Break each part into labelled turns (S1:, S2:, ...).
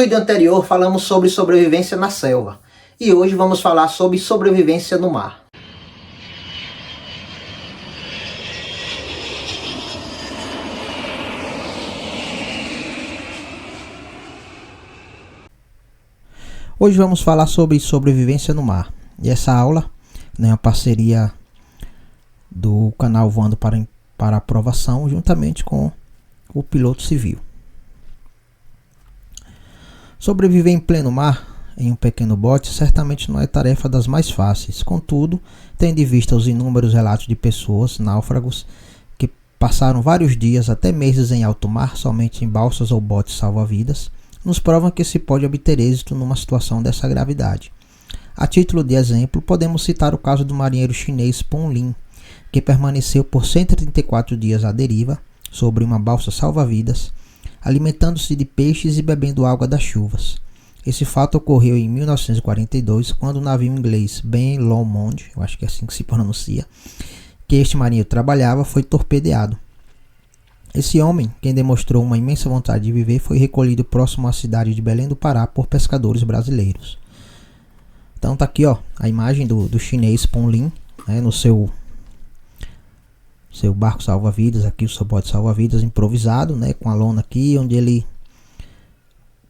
S1: No vídeo anterior falamos sobre sobrevivência na selva e hoje vamos falar sobre sobrevivência no mar. Hoje vamos falar sobre sobrevivência no mar. E essa aula é uma parceria do canal Voando para Aprovação juntamente com o piloto civil. Sobreviver em pleno mar, em um pequeno bote, certamente não é tarefa das mais fáceis. Contudo, tendo em vista os inúmeros relatos de pessoas, náufragos, que passaram vários dias, até meses em alto mar, somente em balsas ou botes salva-vidas, nos provam que se pode obter êxito numa situação dessa gravidade. A título de exemplo, podemos citar o caso do marinheiro chinês Peng Lin, que permaneceu por 134 dias à deriva, sobre uma balsa salva-vidas, alimentando-se de peixes e bebendo água das chuvas. Esse fato ocorreu em 1942, quando o navio inglês Ben Lomond, eu acho que é assim que se pronuncia, que este marinheiro trabalhava, foi torpedeado. Esse homem, quem demonstrou uma imensa vontade de viver, foi recolhido próximo à cidade de Belém do Pará por pescadores brasileiros. Então tá aqui, ó, a imagem do chinês Peng Lin, né, no seu barco salva-vidas, aqui o seu bote salva-vidas improvisado, né, com a lona aqui, onde ele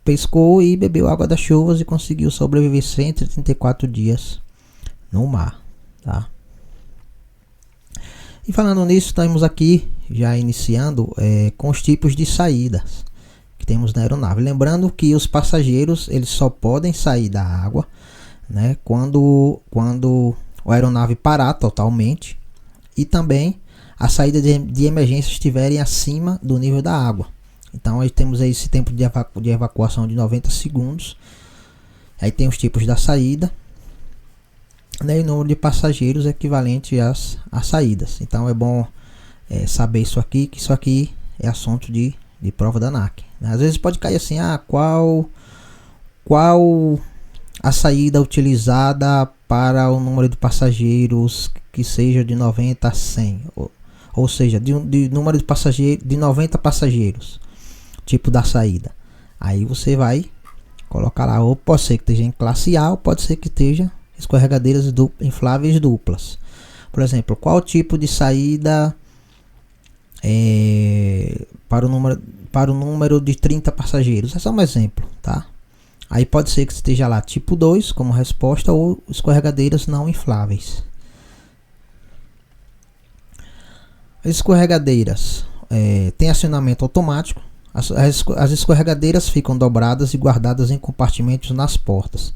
S1: pescou e bebeu água das chuvas e conseguiu sobreviver 134 dias no mar, tá? E falando nisso, estamos aqui já iniciando com os tipos de saídas que temos na aeronave. Lembrando que os passageiros eles só podem sair da água, né, quando a aeronave parar totalmente e também a saída de emergência estiverem acima do nível da água. Então aí temos aí esse tempo de evacuação de 90 segundos. Aí tem os tipos da saída, né, e o número de passageiros equivalente às saídas. Então é bom saber isso aqui, que isso aqui é assunto de prova da ANAC. Às vezes pode cair assim, qual a saída utilizada para o número de passageiros que seja de 90 a 100, ou seja, de número de passageiros de 90 passageiros, tipo da saída. Aí você vai colocar lá, ou pode ser que esteja em classe A, ou pode ser que esteja escorregadeiras infláveis duplas. Por exemplo, qual tipo de saída para o número de 30 passageiros? É só um exemplo, tá? Aí pode ser que esteja lá tipo 2 como resposta, ou escorregadeiras não infláveis. As escorregadeiras têm acionamento automático. As escorregadeiras ficam dobradas e guardadas em compartimentos nas portas.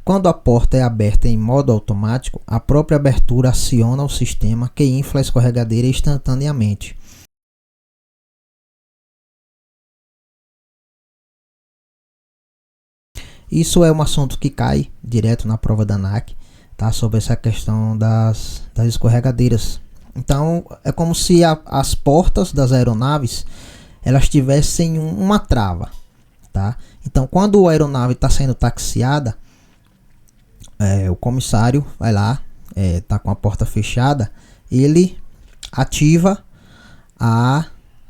S1: Quando a porta é aberta em modo automático, a própria abertura aciona o sistema que infla a escorregadeira instantaneamente. Isso é um assunto que cai direto na prova da ANAC, tá? Sobre essa questão das escorregadeiras. Então é como se as portas das aeronaves elas tivessem uma trava, tá? Então quando a aeronave está sendo taxiada, o comissário vai lá, tá com a porta fechada, ele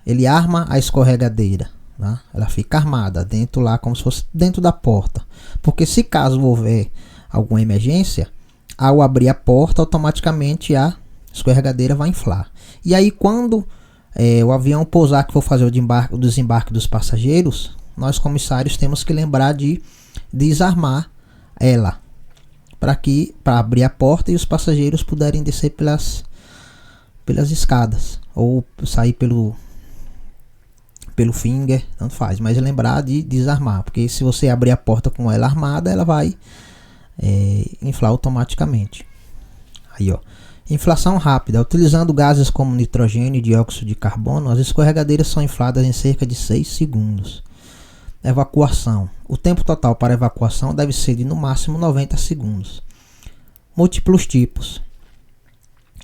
S1: ele arma a escorregadeira, tá? Ela fica armada dentro lá, como se fosse dentro da porta, porque se caso houver alguma emergência, ao abrir a porta automaticamente a escorregadeira vai inflar. E aí quando o avião pousar, que for fazer o desembarque dos passageiros, nós comissários temos que lembrar de desarmar ela, para abrir a porta e os passageiros puderem descer pelas escadas, ou sair pelo finger, tanto faz, mas lembrar de desarmar, porque se você abrir a porta com ela armada, ela vai inflar automaticamente. Aí, ó, inflação rápida. Utilizando gases como nitrogênio e dióxido de carbono, as escorregadeiras são infladas em cerca de 6 segundos. Evacuação. O tempo total para evacuação deve ser de no máximo 90 segundos. Múltiplos tipos.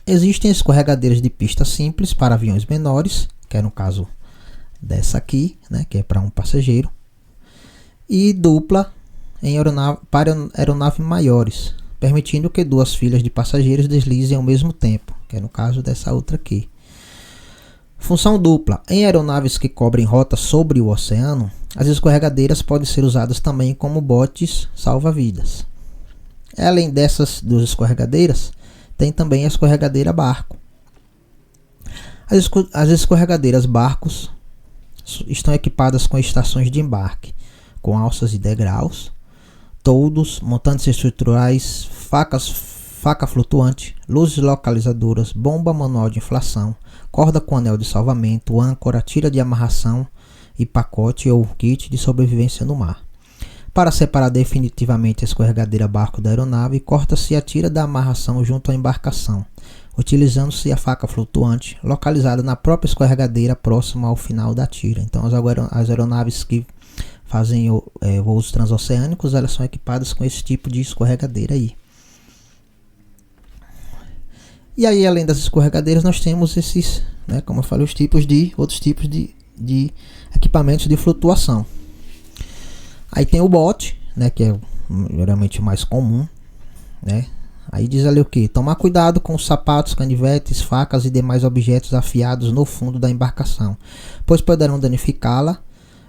S1: Existem escorregadeiras de pista simples para aviões menores, que é no caso dessa aqui, né, que é para um passageiro, e dupla para aeronaves maiores, permitindo que duas filas de passageiros deslizem ao mesmo tempo, que é no caso dessa outra aqui. Função dupla. Em aeronaves que cobrem rotas sobre o oceano, as escorregadeiras podem ser usadas também como botes salva-vidas. Além dessas duas escorregadeiras, tem também a escorregadeira barco. As escorregadeiras barcos estão equipadas com estações de embarque, com alças e degraus, toldos, montantes estruturais, faca flutuante, luzes localizadoras, bomba manual de inflação, corda com anel de salvamento, âncora, tira de amarração e pacote ou kit de sobrevivência no mar. Para separar definitivamente a escorregadeira barco da aeronave, corta-se a tira da amarração junto à embarcação, utilizando-se a faca flutuante localizada na própria escorregadeira próxima ao final da tira. Então as aeronaves que fazem voos transoceânicos, elas são equipadas com esse tipo de escorregadeira aí. E aí, além das escorregadeiras, nós temos esses, como eu falei, outros tipos de equipamentos de flutuação. Aí tem o bote, que é geralmente o mais comum, Aí diz ali o que? Tomar cuidado com os sapatos, canivetes, facas e demais objetos afiados no fundo da embarcação, pois poderão danificá-la.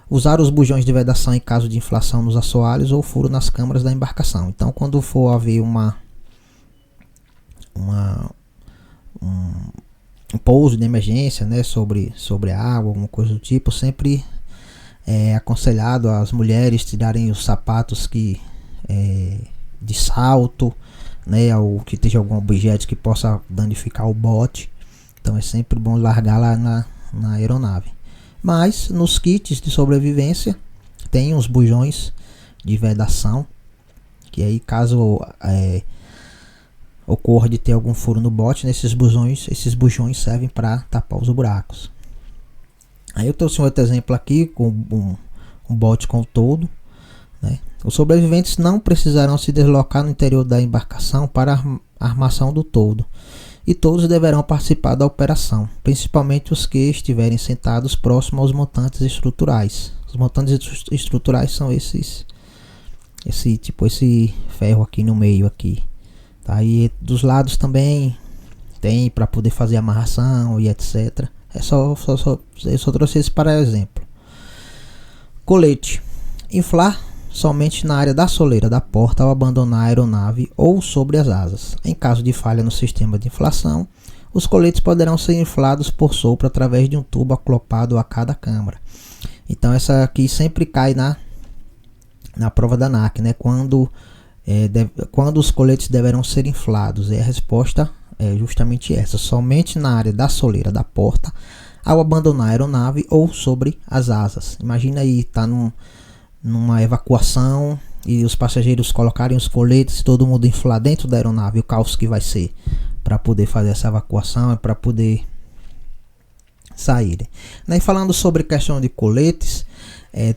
S1: Usar os bujões de vedação em caso de inflação nos assoalhos ou furo nas câmaras da embarcação. Então, quando for haver um pouso de emergência, sobre a água, alguma coisa do tipo, sempre é aconselhado as mulheres tirarem os sapatos de salto, ou que esteja algum objeto que possa danificar o bote. Então é sempre bom largar lá na aeronave. Mas nos kits de sobrevivência tem uns bujões de vedação, que aí caso ocorra de ter algum furo no bote, esses bujões servem para tapar os buracos. Aí eu trouxe um outro exemplo aqui com um bote com toldo. Os sobreviventes não precisarão se deslocar no interior da embarcação para a armação do toldo, e todos deverão participar da operação, principalmente os que estiverem sentados próximo aos montantes estruturais. Os montantes estruturais são esse ferro aqui no meio aqui, tá? E dos lados também tem para poder fazer amarração e etc. Eu só trouxe esse para exemplo. Colete. Inflar somente na área da soleira da porta ao abandonar a aeronave ou sobre as asas. Em caso de falha no sistema de inflação, os coletes poderão ser inflados por sopro através de um tubo acoplado a cada câmara. Então essa aqui sempre cai na prova da ANAC, quando os coletes deverão ser inflados. E a resposta é justamente essa: somente na área da soleira da porta ao abandonar a aeronave ou sobre as asas. Imagina aí, tá numa evacuação e os passageiros colocarem os coletes e todo mundo inflar dentro da aeronave, o caos que vai ser para poder fazer essa evacuação e para poder saírem. E falando sobre questão de coletes,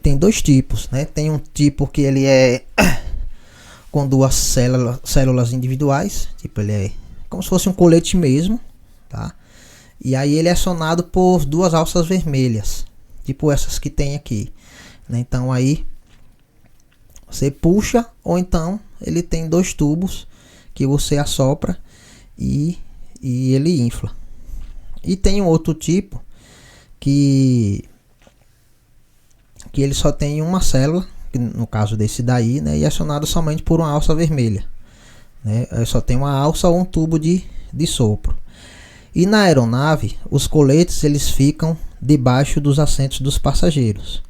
S1: tem dois tipos, Tem um tipo que ele é com duas células individuais, tipo ele é como se fosse um colete mesmo, tá? E aí ele é acionado por duas alças vermelhas, tipo essas que tem aqui, Então aí você puxa, ou então ele tem dois tubos que você assopra e ele infla. E tem um outro tipo que ele só tem uma célula, que no caso desse daí, e é acionado somente por uma alça vermelha, só tem uma alça ou um tubo de sopro. E na aeronave, os coletes eles ficam debaixo dos assentos dos passageiros,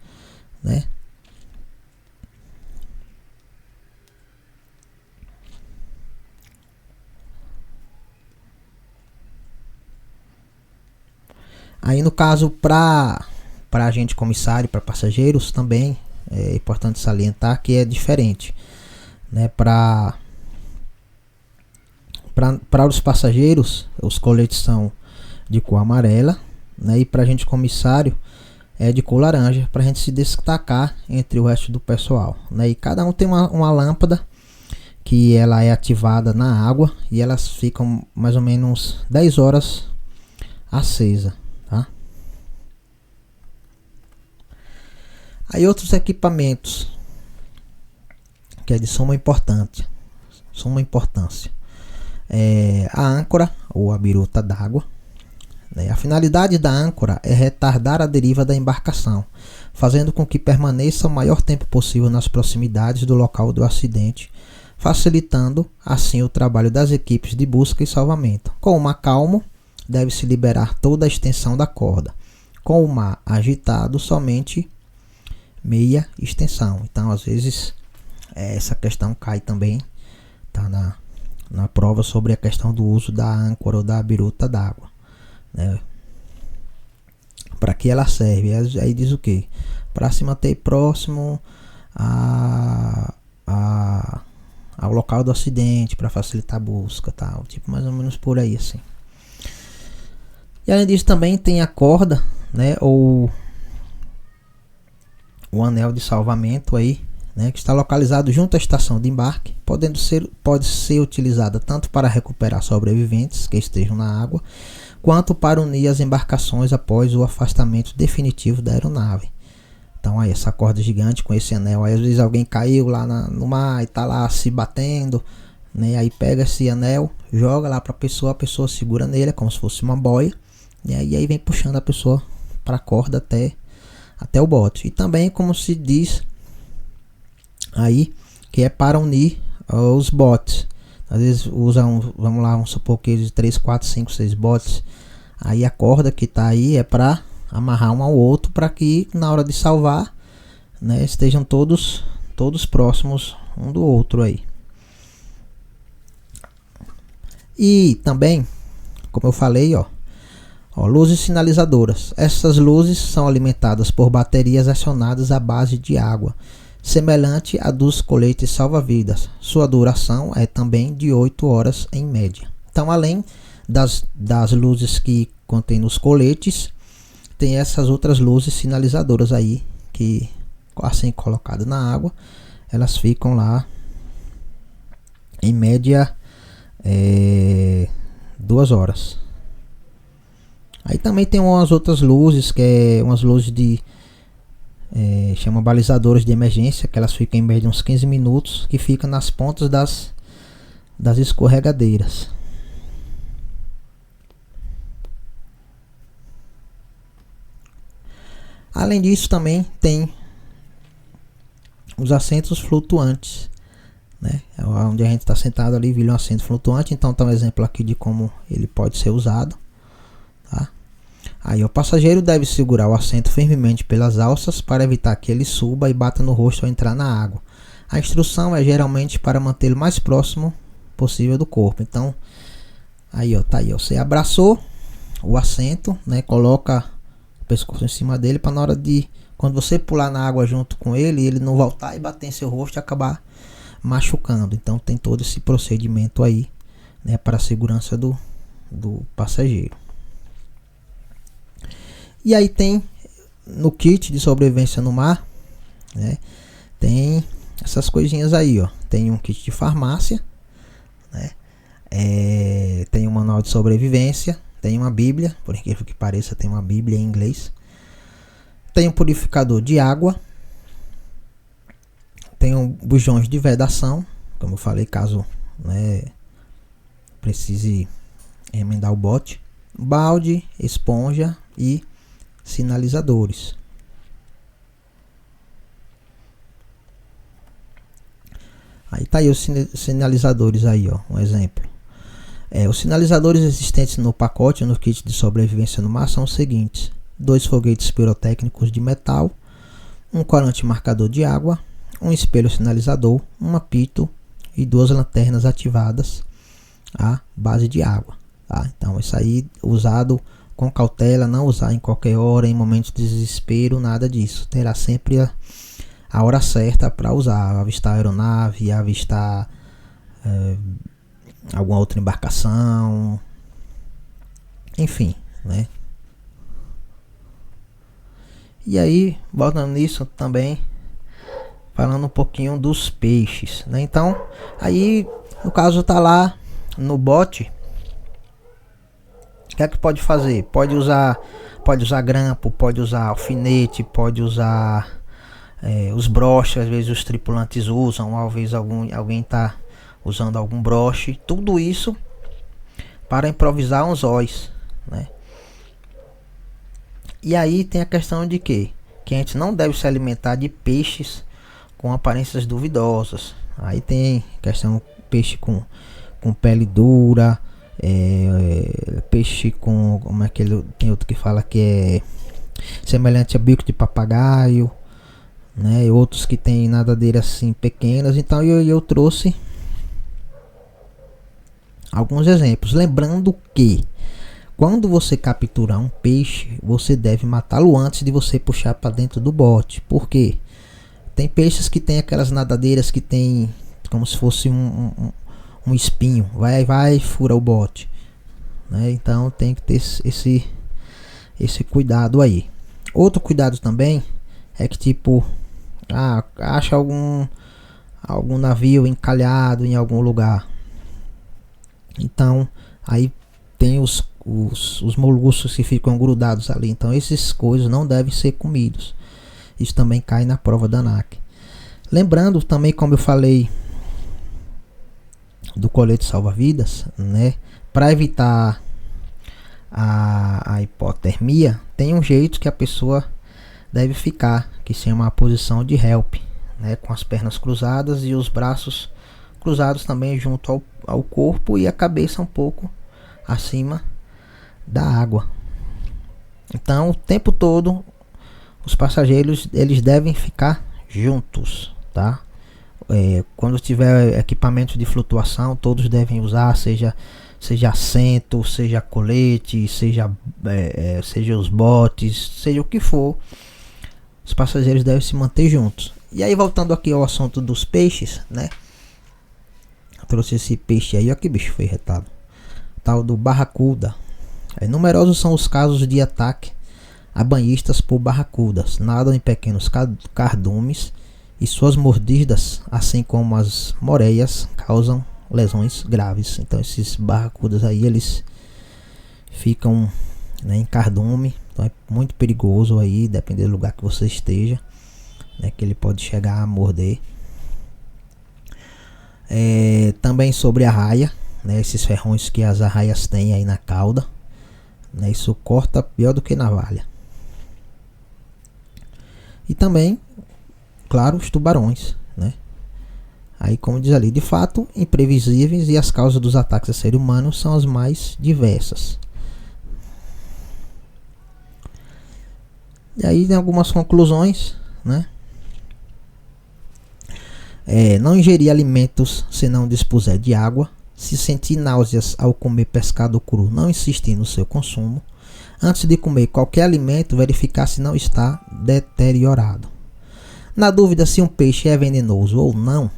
S1: Aí no caso para agente comissário, para passageiros também é importante salientar que é diferente, Para os passageiros os coletes são de cor amarela, E para agente comissário é de cor laranja, para a gente se destacar entre o resto do pessoal, E cada um tem uma lâmpada que ela é ativada na água e elas ficam mais ou menos 10 horas acesa. Aí outros equipamentos que é de suma importância, a âncora ou a biruta d'água, né? A finalidade da âncora é retardar a deriva da embarcação, fazendo com que permaneça o maior tempo possível nas proximidades do local do acidente, facilitando assim o trabalho das equipes de busca e salvamento. Com o mar calmo, deve-se liberar toda a extensão da corda. Com o mar agitado, somente meia extensão. Então, às vezes, essa questão cai também, tá na prova, sobre a questão do uso da âncora ou da biruta d'água, né? Para que ela serve? Aí diz o que? Para se manter próximo ao local do acidente, para facilitar a busca, tal, tipo mais ou menos por aí assim. E além disso também tem a corda, né, ou o anel de salvamento aí, né, que está localizado junto à estação de embarque, pode ser utilizada tanto para recuperar sobreviventes que estejam na água, quanto para unir as embarcações após o afastamento definitivo da aeronave. Então aí essa corda gigante com esse anel, aí às vezes alguém caiu lá no mar e tá lá se batendo, né, aí pega esse anel, joga lá para a pessoa segura nele, é como se fosse uma boia, e aí vem puxando a pessoa para a corda até o bote. E também, como se diz aí, que é para unir os botes. Às vezes vamos lá, vamos supor que de 3, 4, 5, 6 botes. Aí a corda que tá aí é para amarrar um ao outro, para que na hora de salvar, né, estejam todos próximos um do outro aí. E também, como eu falei, luzes sinalizadoras. Essas luzes são alimentadas por baterias acionadas à base de água, semelhante à dos coletes salva-vidas. Sua duração é também de 8 horas em média. Então, além das luzes que contém nos coletes, tem essas outras luzes sinalizadoras aí, que assim colocadas na água, elas ficam lá em média 2 horas. Aí também tem umas outras luzes, que é umas luzes de chama balizadores de emergência, que elas ficam em média uns 15 minutos, que ficam nas pontas das escorregadeiras. Além disso, também tem os assentos flutuantes, né? Onde a gente está sentado ali, vira um assento flutuante. Então tá um exemplo aqui de como ele pode ser usado, tá? Aí o passageiro deve segurar o assento firmemente pelas alças para evitar que ele suba e bata no rosto ao entrar na água. A instrução é geralmente para mantê-lo mais próximo possível do corpo. Então aí tá aí, você abraçou o assento, né? Coloca o pescoço em cima dele, para na hora de, quando você pular na água junto com ele não voltar e bater em seu rosto e acabar machucando. Então tem todo esse procedimento aí, né, para a segurança do passageiro. E aí tem no kit de sobrevivência no mar, né, tem essas coisinhas aí, tem um kit de farmácia, né, tem um manual de sobrevivência, tem uma bíblia, por incrível que pareça, tem uma bíblia em inglês, tem um purificador de água, tem um bujões de vedação, como eu falei, caso, né, precise emendar o bote, balde, esponja e sinalizadores. Aí tá aí os sinalizadores aí, um exemplo. Os sinalizadores existentes no pacote, no kit de sobrevivência no mar, são os seguintes: 2 foguetes pirotécnicos de metal, um corante marcador de água, um espelho sinalizador, um apito e 2 lanternas ativadas à base de água, tá? Então isso aí usado com cautela, não usar em qualquer hora, em momentos de desespero, nada disso. Terá sempre a hora certa para usar, avistar a aeronave, avistar alguma outra embarcação, enfim, né? E aí, voltando nisso também, falando um pouquinho dos peixes, né? Então, aí, no caso, tá lá no bote, o que é que pode fazer? Pode usar grampo, pode usar alfinete, pode usar os broches, às vezes os tripulantes usam, às vezes alguém tá usando algum broche, tudo isso para improvisar anzóis, né? E aí tem a questão de que a gente não deve se alimentar de peixes com aparências duvidosas. Aí tem questão peixe com pele dura, peixe com, como é que ele, tem outro que fala que é semelhante a bico de papagaio, né? E outros que tem nadadeiras assim pequenas. Então eu trouxe alguns exemplos, lembrando que quando você capturar um peixe, você deve matá-lo antes de você puxar para dentro do bote. Por quê? Tem peixes que tem aquelas nadadeiras que tem como se fosse um espinho, vai fura o bote, né? Então tem que ter esse cuidado aí. Outro cuidado também é que tipo, acha algum navio encalhado em algum lugar, então aí tem os moluscos que ficam grudados ali, então esses coisas não devem ser comidos. Isso também cai na prova da ANAC. Lembrando também, como eu falei do colete salva-vidas, né? Para evitar a hipotermia, tem um jeito que a pessoa deve ficar, que se chama a posição de help, né? Com as pernas cruzadas e os braços cruzados também junto ao corpo e a cabeça um pouco acima da água. Então, o tempo todo os passageiros eles devem ficar juntos, tá? Quando tiver equipamento de flutuação, todos devem usar, seja assento, seja colete, seja os botes, seja o que for, os passageiros devem se manter juntos. E aí, voltando aqui ao assunto dos peixes, né? Eu trouxe esse peixe aí, ó, que bicho foi retado, tal do barracuda. Numerosos são os casos de ataque a banhistas por barracudas. Nadam em pequenos cardumes e suas mordidas, assim como as moreias, causam lesões graves. Então esses barracudas aí, eles ficam, né, em cardume, então é muito perigoso aí, dependendo do lugar que você esteja, né, que ele pode chegar a morder. Também sobre a arraia, né, esses ferrões que as arraias têm aí na cauda, né, isso corta pior do que navalha. E também, claro, os tubarões, né? Aí, como diz ali, de fato, imprevisíveis, e as causas dos ataques a seres humanos são as mais diversas. E aí tem algumas conclusões, né? Não ingerir alimentos se não dispuser de água. Se sentir náuseas ao comer pescado cru, não insistir no seu consumo. Antes de comer qualquer alimento, verificar se não está deteriorado. Na dúvida se um peixe é venenoso ou não,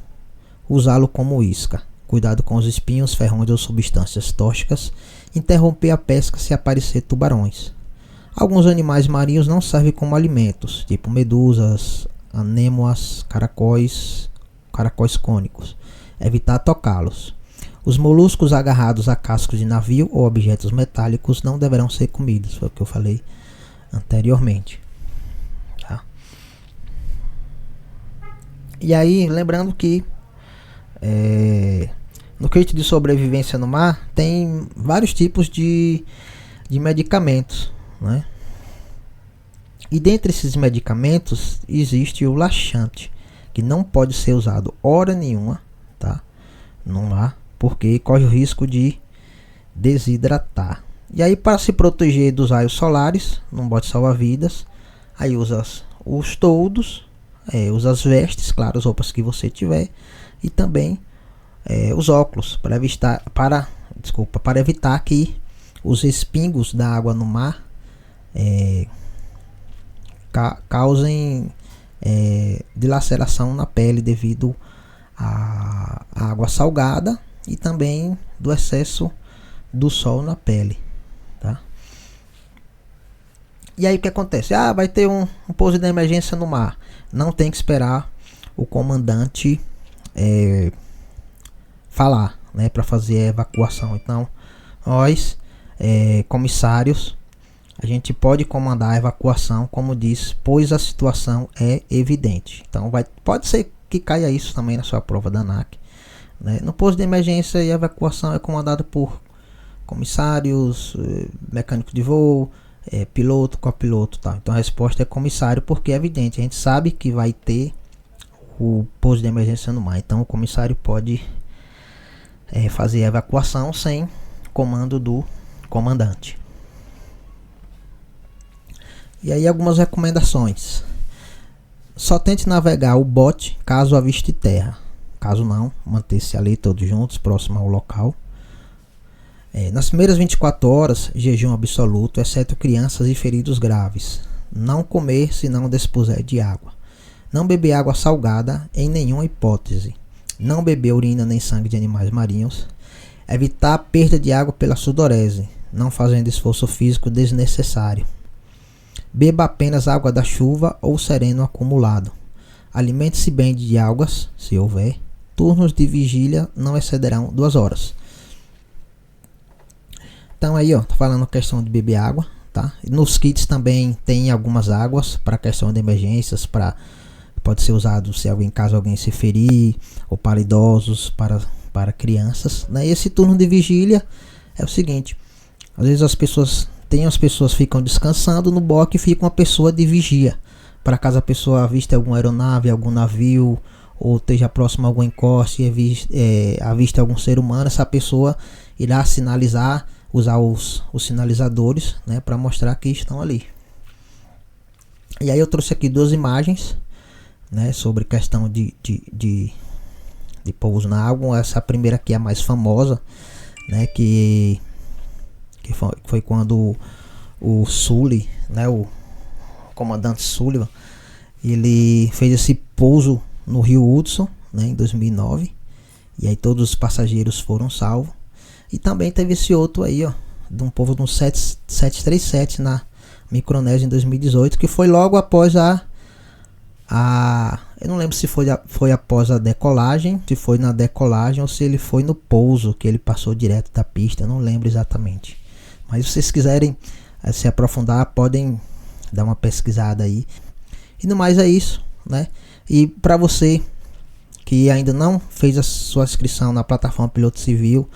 S1: usá-lo como isca. Cuidado com os espinhos, ferrões ou substâncias tóxicas. Interromper a pesca se aparecer tubarões. Alguns animais marinhos não servem como alimentos, tipo medusas, anêmoas, caracóis cônicos. Evitar tocá-los. Os moluscos agarrados a cascos de navio ou objetos metálicos não deverão ser comidos, foi o que eu falei anteriormente, tá? E aí, lembrando que no kit de sobrevivência no mar tem vários tipos de medicamentos, né? E dentre esses medicamentos existe o laxante, que não pode ser usado hora nenhuma, tá? No mar, porque corre o risco de desidratar. E aí, para se proteger dos raios solares, num bote salva-vidas, aí usa os toldos, usa as vestes, claro, as roupas que você tiver, e também os óculos para evitar que os espingos da água no mar causem dilaceração na pele devido à água salgada e também do excesso do sol na pele, tá? E aí o que acontece? Vai ter um pouso de emergência no mar. Não tem que esperar o comandante falar, né, para fazer a evacuação. Então nós, comissários, a gente pode comandar a evacuação, como diz, pois a situação é evidente. Então pode ser que caia isso também na sua prova da ANAC, né? No posto de emergência e evacuação é comandado por comissários, mecânicos de voo, piloto, copiloto, tal. Então a resposta é comissário, porque é evidente, a gente sabe que vai ter o pouso de emergência no mar. Então o comissário pode fazer a evacuação sem comando do comandante. E aí algumas recomendações. Só tente navegar o bote caso aviste terra. Caso não, manter-se ali todos juntos, próximo ao local. Nas primeiras 24 horas, jejum absoluto, exceto crianças e feridos graves. Não comer se não dispuser de água. Não beber água salgada em nenhuma hipótese. Não beber urina nem sangue de animais marinhos. Evitar a perda de água pela sudorese, não fazendo esforço físico desnecessário. Beba apenas água da chuva ou sereno acumulado. Alimente-se bem de algas, se houver. Turnos de vigília não excederão 2 horas. Então aí, tá falando questão de beber água, tá? Nos kits também tem algumas águas para questão de emergências, pode ser usado se alguém, caso alguém se ferir, ou para idosos, para crianças, né? E esse turno de vigília é o seguinte: às vezes as pessoas ficam descansando no boque e fica uma pessoa de vigia, para caso a pessoa aviste alguma aeronave, algum navio, ou esteja próximo a algum encoste e aviste algum ser humano, essa pessoa irá sinalizar, usar os sinalizadores, né, para mostrar que estão ali. E aí eu trouxe aqui 2 imagens, né, sobre questão de pouso na água. Essa primeira aqui é a mais famosa, né, que foi quando o Sully, né, o comandante Sullivan, ele fez esse pouso no Rio Hudson, né, em 2009, e aí todos os passageiros foram salvos. E também teve esse outro aí, de um povo de um 737 na Micronésia em 2018, que foi logo após eu não lembro se foi após a decolagem, se foi na decolagem ou se ele foi no pouso, que ele passou direto da pista, eu não lembro exatamente. Mas se vocês quiserem se aprofundar, podem dar uma pesquisada aí. E no mais é isso, né? E para você que ainda não fez a sua inscrição na plataforma Piloto Civil,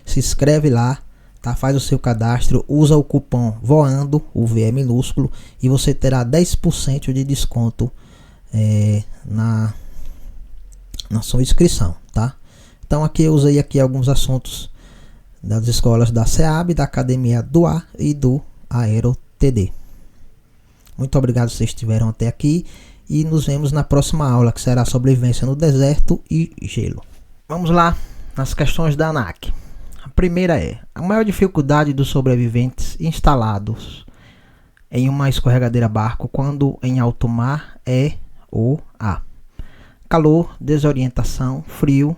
S1: se inscreve lá, tá? Faz o seu cadastro, usa o cupom VOANDO, o V é minúsculo, e você terá 10% de desconto na sua inscrição, tá? Então aqui eu usei aqui alguns assuntos das escolas da SEAB, da Academia do Ar e do AeroTD. Muito obrigado se vocês estiveram até aqui e nos vemos na próxima aula, que será sobrevivência no deserto e gelo. Vamos lá nas questões da ANAC. A primeira é: a maior dificuldade dos sobreviventes instalados em uma escorregadeira barco quando em alto mar é o A: calor, desorientação, frio,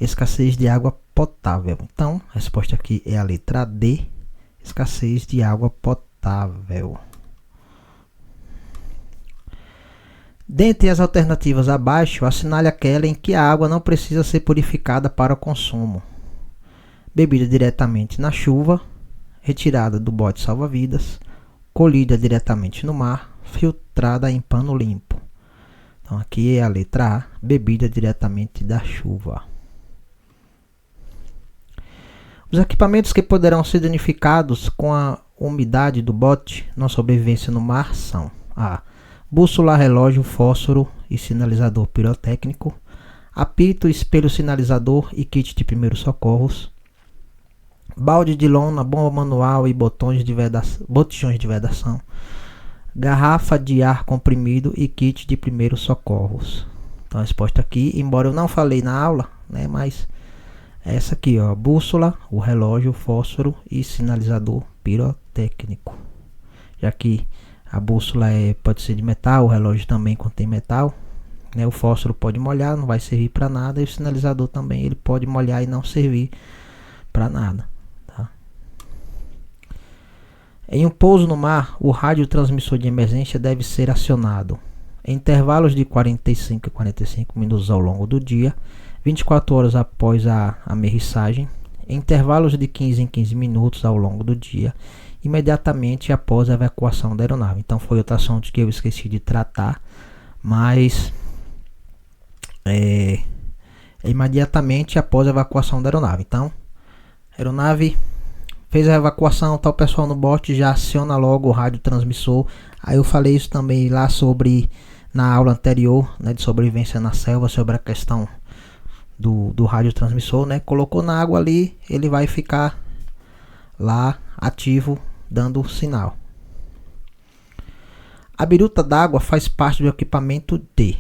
S1: escassez de água potável. Então, a resposta aqui é a letra D, escassez de água potável. Dentre as alternativas abaixo, assinale aquela em que a água não precisa ser purificada para o consumo. Bebida diretamente na chuva, retirada do bote salva-vidas, colhida diretamente no mar, filtrada em pano limpo. Então aqui é a letra A, bebida diretamente da chuva. Os equipamentos que poderão ser danificados com a umidade do bote na sobrevivência no mar são: A: bússola, relógio, fósforo e sinalizador pirotécnico, apito, espelho sinalizador e kit de primeiros socorros, balde de lona, bomba manual e botijões de vedação, garrafa de ar comprimido e kit de primeiros socorros. Então a resposta aqui, embora eu não falei na aula, né, mas essa aqui, bússola, o relógio, o fósforo e sinalizador pirotécnico. Já que a bússola pode ser de metal, o relógio também contém metal, né? O fósforo pode molhar, não vai servir para nada, e o sinalizador também ele pode molhar e não servir para nada, tá? Em um pouso no mar, o radiotransmissor de emergência deve ser acionado em intervalos de 45 a 45 minutos ao longo do dia, 24 horas após a amerrissagem, em intervalos de 15 em 15 minutos ao longo do dia, imediatamente após a evacuação da aeronave. Então foi outro assunto que eu esqueci de tratar, mas imediatamente após a evacuação da aeronave. Então, a aeronave fez a evacuação, tá o pessoal no bote, já aciona logo o radiotransmissor. Aí eu falei isso também lá sobre, na aula anterior, né, de sobrevivência na selva, sobre a questão do radiotransmissor, né? Colocou na água ali, ele vai ficar lá ativo, dando sinal. A biruta d'água faz parte do equipamento de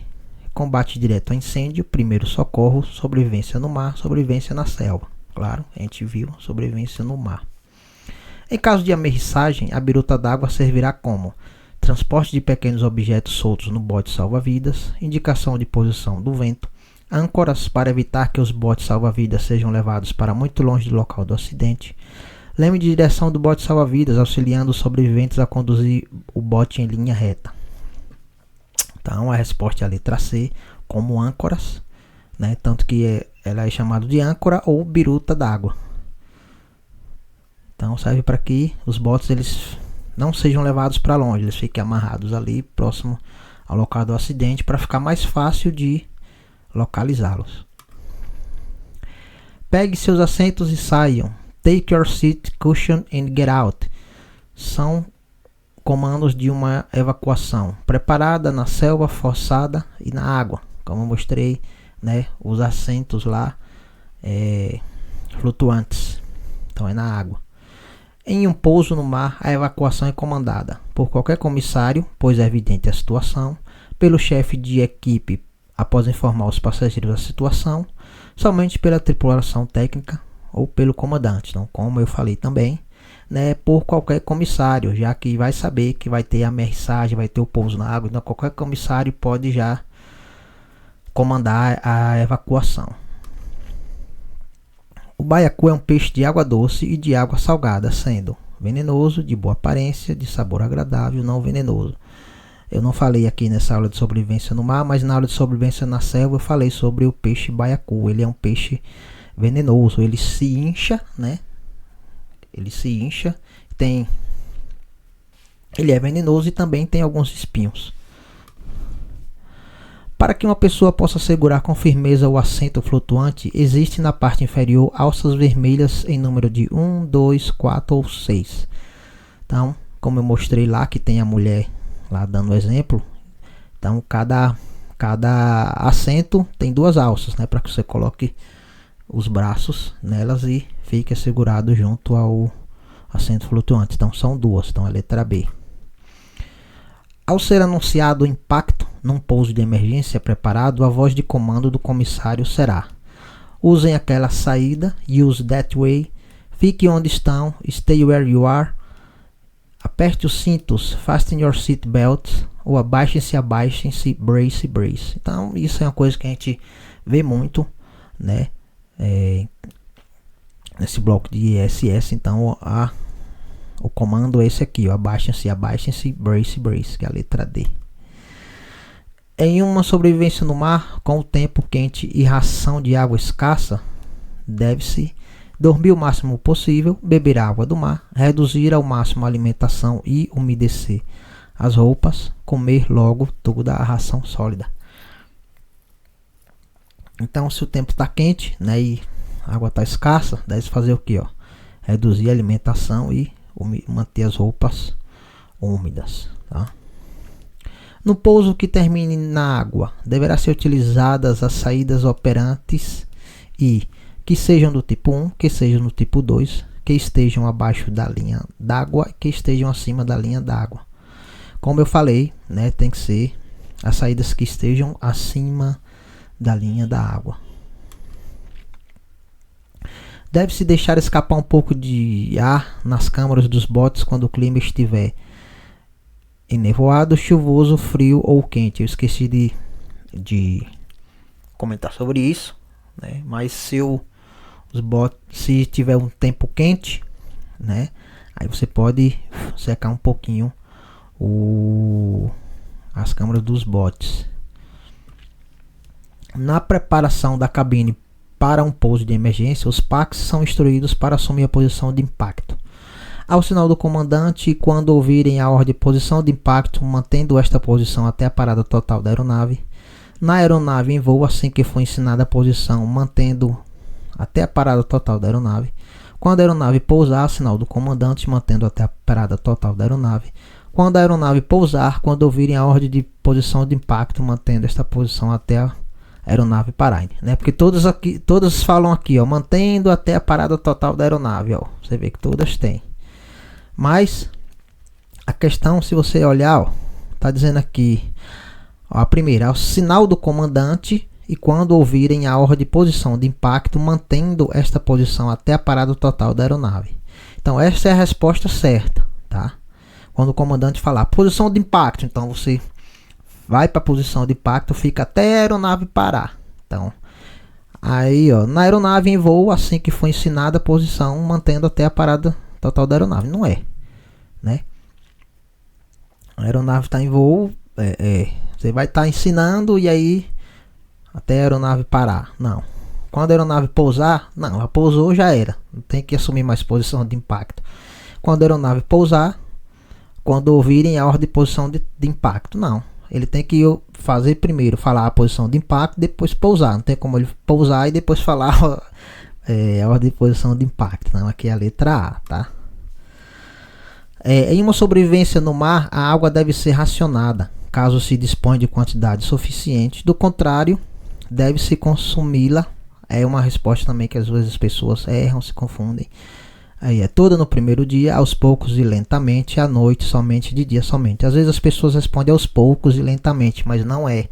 S1: combate direto a incêndio, primeiro socorro, sobrevivência no mar, sobrevivência na selva. Claro, a gente viu sobrevivência no mar. Em caso de amerrissagem, a biruta d'água servirá como transporte de pequenos objetos soltos no bote salva-vidas, indicação de posição do vento, âncoras para evitar que os botes salva-vidas sejam levados para muito longe do local do acidente, leme de direção do bote salva-vidas, auxiliando os sobreviventes a conduzir o bote em linha reta. Então, a resposta é a letra C, como âncoras, né? Tanto que ela é chamada de âncora ou biruta d'água. Então, serve para que os botes eles não sejam levados para longe, eles fiquem amarrados ali próximo ao local do acidente para ficar mais fácil de localizá-los. Pegue seus assentos e saiam. Take your seat, cushion and get out. São comandos de uma evacuação preparada na selva, forçada e na água. Como eu mostrei, né, os assentos lá flutuantes. Então é na água. Em um pouso no mar, a evacuação é comandada por qualquer comissário, pois é evidente a situação, pelo chefe de equipe após informar os passageiros da situação, somente pela tripulação técnica ou pelo comandante. Então, como eu falei também, né, por qualquer comissário, já que vai saber que vai ter a amerrissagem, vai ter o pouso na água, então qualquer comissário pode já comandar a evacuação. O baiacu é um peixe de água doce e de água salgada, sendo venenoso, de boa aparência, de sabor agradável, não venenoso. Eu não falei aqui nessa aula de sobrevivência no mar, mas na aula de sobrevivência na selva eu falei sobre o peixe baiacu. Ele é um peixe venenoso, ele se incha, né? Ele se incha, ele é venenoso e também tem alguns espinhos. Para que uma pessoa possa segurar com firmeza o assento flutuante, existe na parte inferior alças vermelhas em número de 1, 2, 4 ou 6. Então, como eu mostrei lá, que tem a mulher lá dando exemplo, então cada assento tem duas alças, né, para que você coloque os braços nelas e fique segurado junto ao assento flutuante. Então são duas, então é a letra B. Ao ser anunciado o impacto num pouso de emergência preparado, a voz de comando do comissário será: usem aquela saída, use that way, fique onde estão, stay where you are, aperte os cintos, fasten your seat belts, ou abaixem-se, brace, brace. Então isso é uma coisa que a gente vê muito, né, nesse bloco de ISS. Então o comando é esse aqui, abaixem-se, brace, brace, que é a letra D. Em uma sobrevivência no mar, com o tempo quente e ração de água escassa, deve-se dormir o máximo possível, beber água do mar, reduzir ao máximo a alimentação e umedecer as roupas, comer logo toda a ração sólida. Então, se o tempo está quente, né, e a água está escassa, deve fazer o que? Reduzir a alimentação e manter as roupas úmidas. Tá? No pouso que termine na água, deverá ser utilizadas as saídas operantes e que sejam do tipo 1, que sejam do tipo 2, que estejam abaixo da linha d'água e que estejam acima da linha d'água. Como eu falei, né, tem que ser as saídas que estejam acima da linha da água. Deve-se deixar escapar um pouco de ar nas câmaras dos botes quando o clima estiver enevoado, chuvoso, frio ou quente. Eu esqueci de comentar sobre isso, né? Mas se tiver um tempo quente, né, aí você pode secar um pouquinho as câmaras dos botes. Na preparação da cabine para um pouso de emergência, os PACs são instruídos para assumir a posição de impacto. Ao sinal do comandante, quando ouvirem a ordem de posição de impacto, mantendo esta posição até a parada total da aeronave. Na aeronave em voo, assim que for ensinada a posição, mantendo até a parada total da aeronave. Quando a aeronave pousar, sinal do comandante, mantendo até a parada total da aeronave. Quando a aeronave pousar, quando ouvirem a ordem de posição de impacto, mantendo esta posição até a aeronave parar, né? Porque todas falam aqui, ó, mantendo até a parada total da aeronave, ó. Você vê que todas têm. Mas a questão, se você olhar, ó, tá dizendo aqui, ó, a primeira, o sinal do comandante e quando ouvirem a ordem de posição de impacto, mantendo esta posição até a parada total da aeronave. Então essa é a resposta certa, tá? Quando o comandante falar posição de impacto, então você vai para a posição de impacto, fica até a aeronave parar. Então, aí, ó, na aeronave em voo, assim que for ensinada a posição, mantendo até a parada total da aeronave. Não é, né? A aeronave está em voo, você vai estar ensinando e aí até a aeronave parar. Não. Quando a aeronave pousar, não, ela pousou, já era. Não tem que assumir mais posição de impacto. Quando a aeronave pousar, quando ouvirem a ordem de posição de impacto, não. Ele tem que fazer primeiro, falar a posição de impacto, depois pousar. Não tem como ele pousar e depois falar a ordem de posição de impacto. Não, aqui é a letra A, tá? Em uma sobrevivência no mar, a água deve ser racionada, caso se dispõe de quantidade suficiente. Do contrário, deve-se consumi-la. É uma resposta também que às vezes as pessoas erram, se confundem. Aí é toda no primeiro dia, aos poucos e lentamente, à noite somente, de dia somente. Às vezes as pessoas respondem aos poucos e lentamente, mas não é.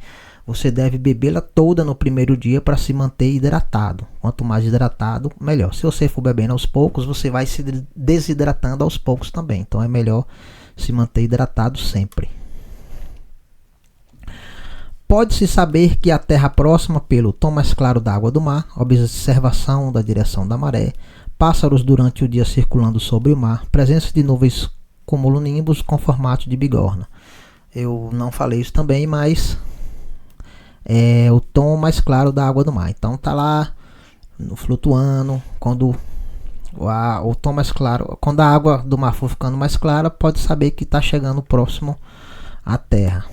S1: Você deve bebê-la toda no primeiro dia para se manter hidratado. Quanto mais hidratado, melhor. Se você for bebendo aos poucos, você vai se desidratando aos poucos também. Então é melhor se manter hidratado sempre. Pode-se saber que a terra próxima pelo tom mais claro da água do mar, observação da direção da maré, pássaros durante o dia circulando sobre o mar, presença de nuvens cumulonimbus com formato de bigorna. Eu não falei isso também, mas é o tom mais claro da água do mar. Então tá lá flutuando, quando o tom mais claro, quando a água do mar for ficando mais clara, pode saber que está chegando próximo à terra.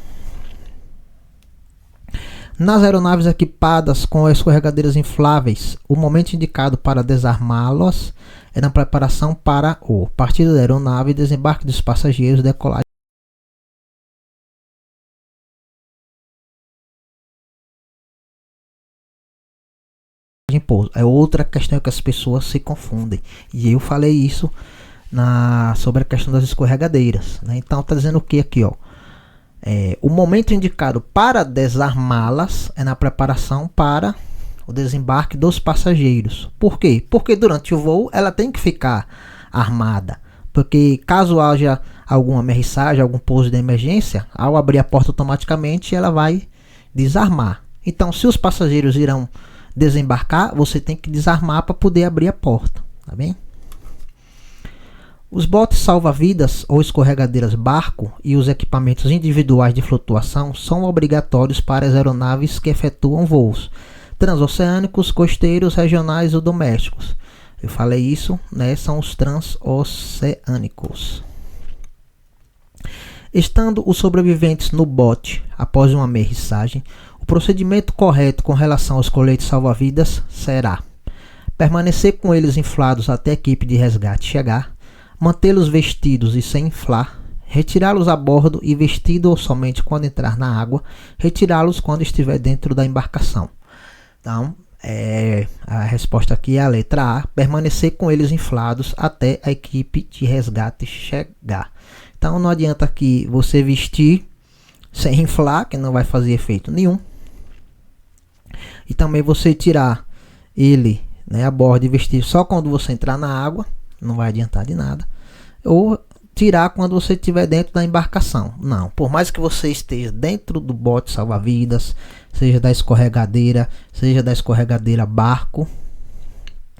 S1: Nas aeronaves equipadas com escorregadeiras infláveis, o momento indicado para desarmá-las é na preparação para o partida da aeronave, desembarque dos passageiros, decolagem e pouso. É outra questão que as pessoas se confundem. E eu falei isso sobre a questão das escorregadeiras, né? Então está dizendo o que aqui, ó? O momento indicado para desarmá-las é na preparação para o desembarque dos passageiros. Por quê? Porque durante o voo ela tem que ficar armada. Porque caso haja alguma ameaçagem, algum pouso de emergência, ao abrir a porta automaticamente ela vai desarmar. Então, se os passageiros irão desembarcar, você tem que desarmar para poder abrir a porta, tá bem? Os botes salva-vidas ou escorregadeiras barco e os equipamentos individuais de flutuação são obrigatórios para as aeronaves que efetuam voos transoceânicos, costeiros, regionais ou domésticos. Eu falei isso, né? São os transoceânicos. Estando os sobreviventes no bote após uma aterrissagem, o procedimento correto com relação aos coletes salva-vidas será permanecer com eles inflados até a equipe de resgate chegar, mantê-los vestidos e sem inflar, retirá-los a bordo e vestido somente quando entrar na água, retirá-los quando estiver dentro da embarcação. Então, a resposta aqui é a letra A, permanecer com eles inflados até a equipe de resgate chegar. Então não adianta aqui você vestir sem inflar, que não vai fazer efeito nenhum. E também você tirar ele, né, a bordo e vestir só quando você entrar na água, não vai adiantar de nada. Ou tirar quando você estiver dentro da embarcação. Não, por mais que você esteja dentro do bote salva-vidas, seja da escorregadeira barco,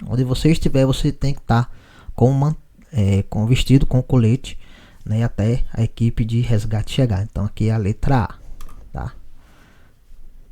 S1: onde você estiver, você tem que estar com vestido, com colete, né, até a equipe de resgate chegar. Então aqui é a letra A, tá?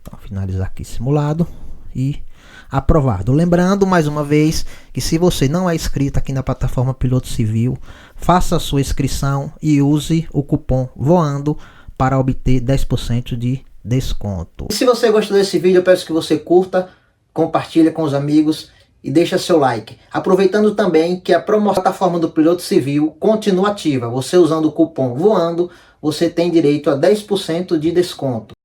S1: Então finalizar aqui simulado e aprovado. Lembrando mais uma vez que se você não é inscrito aqui na plataforma Piloto Civil, faça a sua inscrição e use o cupom VOANDO para obter 10% de desconto. E se você gostou desse vídeo, eu peço que você curta, compartilhe com os amigos e deixa seu like. Aproveitando também que a promoção da plataforma do Piloto Civil continua ativa. Você usando o cupom VOANDO, você tem direito a 10% de desconto.